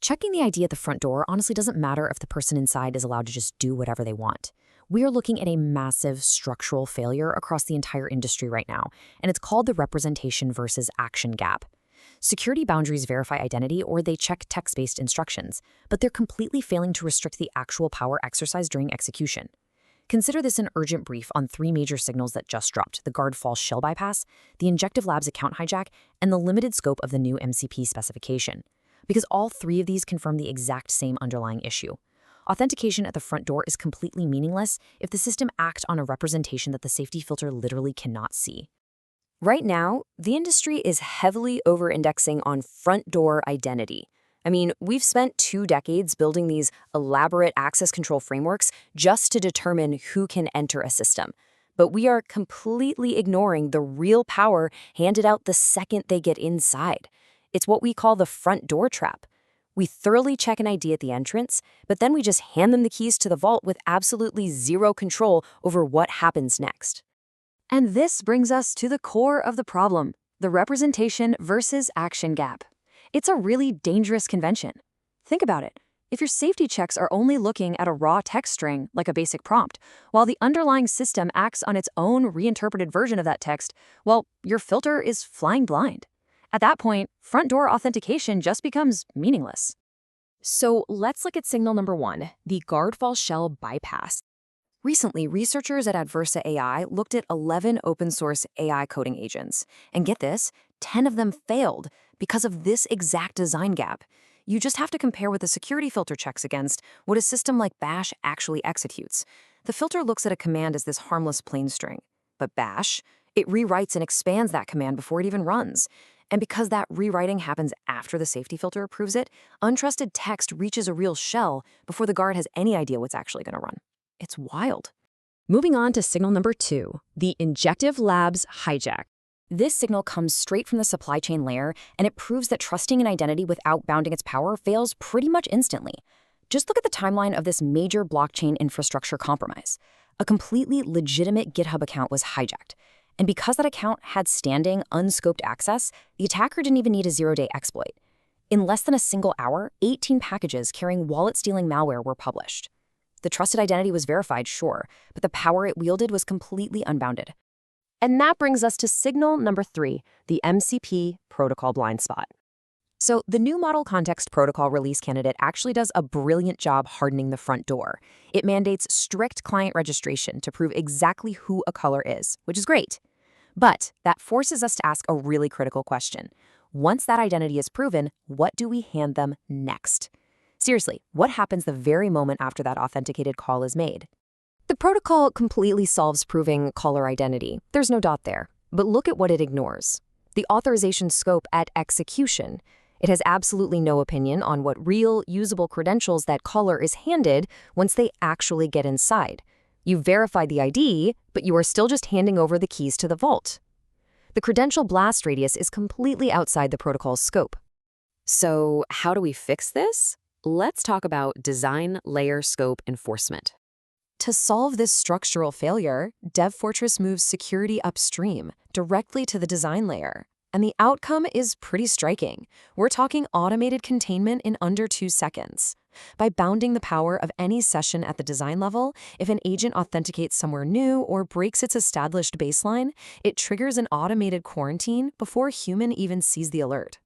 Checking the ID at the front door honestly doesn't matter if the person inside is allowed to just do whatever they want. We are looking at a massive structural failure across the entire industry right now, and it's called the representation versus action gap. Security boundaries verify identity or they check text-based instructions, but they're completely failing to restrict the actual power exercised during execution. Consider this an urgent brief on 3 major signals that just dropped: the guard false shell bypass, the Injective Labs account hijack, and the limited scope of the new MCP specification. Because all 3 of these confirm the exact same underlying issue. Authentication at the front door is completely meaningless if the system acts on a representation that the safety filter literally cannot see. Right now, the industry is heavily over-indexing on front door identity. I mean, we've spent 2 decades building these elaborate access control frameworks just to determine who can enter a system. But we are completely ignoring the real power handed out the second they get inside. It's what we call the front door trap. We thoroughly check an ID at the entrance, but then we just hand them the keys to the vault with absolutely zero control over what happens next. And this brings us to the core of the problem, the representation versus action gap. It's a really dangerous convention. Think about it. If your safety checks are only looking at a raw text string, like a basic prompt, while the underlying system acts on its own reinterpreted version of that text, well, your filter is flying blind. At that point, front door authentication just becomes meaningless. So let's look at signal number 1, the guard false shell bypass. Recently, researchers at Adversa AI looked at 11 open-source AI coding agents. And get this, 10 of them failed because of this exact design gap. You just have to compare what the security filter checks against what a system like Bash actually executes. The filter looks at a command as this harmless plain string. But Bash, it rewrites and expands that command before it even runs. And because that rewriting happens after the safety filter approves it, untrusted text reaches a real shell before the guard has any idea what's actually going to run. It's wild. Moving on to signal number 2, the Injective Labs hijack. This signal comes straight from the supply chain layer, and it proves that trusting an identity without bounding its power fails pretty much instantly. Just look at the timeline of this major blockchain infrastructure compromise. A completely legitimate GitHub account was hijacked. And because that account had standing, unscoped access, the attacker didn't even need a 0-day exploit. In less than a single hour, 18 packages carrying wallet-stealing malware were published. The trusted identity was verified, sure, but the power it wielded was completely unbounded. And that brings us to signal number 3, the MCP protocol blind spot. So the new Model Context Protocol release candidate actually does a brilliant job hardening the front door. It mandates strict client registration to prove exactly who a caller is, which is great. But that forces us to ask a really critical question. Once that identity is proven, what do we hand them next? Seriously, what happens the very moment after that authenticated call is made? The protocol completely solves proving caller identity. There's no doubt there. But look at what it ignores. The authorization scope at execution. It has absolutely no opinion on what real, usable credentials that caller is handed once they actually get inside. You verified the ID, but you are still just handing over the keys to the vault. The credential blast radius is completely outside the protocol's scope. So how do we fix this? Let's talk about design layer scope enforcement. To solve this structural failure, DevFortress moves security upstream, directly to the design layer. And the outcome is pretty striking. We're talking automated containment in under 2 seconds. By bounding the power of any session at the design level, if an agent authenticates somewhere new or breaks its established baseline, it triggers an automated quarantine before a human even sees the alert.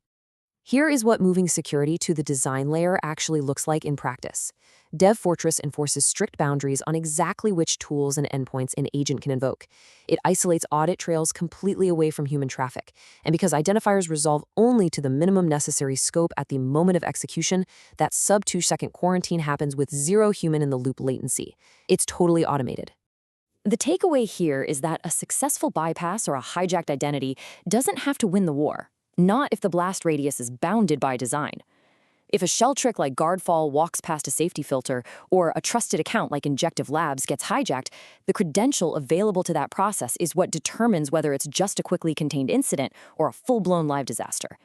Here is what moving security to the design layer actually looks like in practice. DevFortress enforces strict boundaries on exactly which tools and endpoints an agent can invoke. It isolates audit trails completely away from human traffic. And because identifiers resolve only to the minimum necessary scope at the moment of execution, that sub-2-second quarantine happens with 0 human-in-the-loop latency. It's totally automated. The takeaway here is that a successful bypass or a hijacked identity doesn't have to win the war. Not if the blast radius is bounded by design. If a shell trick like Guardfall walks past a safety filter, or a trusted account like Injective Labs gets hijacked, the credential available to that process is what determines whether it's just a quickly contained incident or a full-blown live disaster.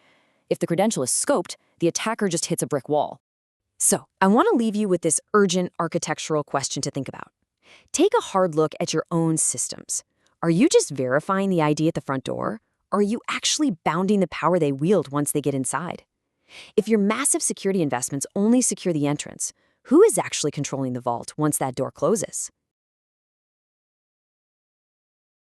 If the credential is scoped, the attacker just hits a brick wall. So, I want to leave you with this urgent architectural question to think about. Take a hard look at your own systems. Are you just verifying the ID at the front door? Or are you actually bounding the power they wield once they get inside? If your massive security investments only secure the entrance, who is actually controlling the vault once that door closes?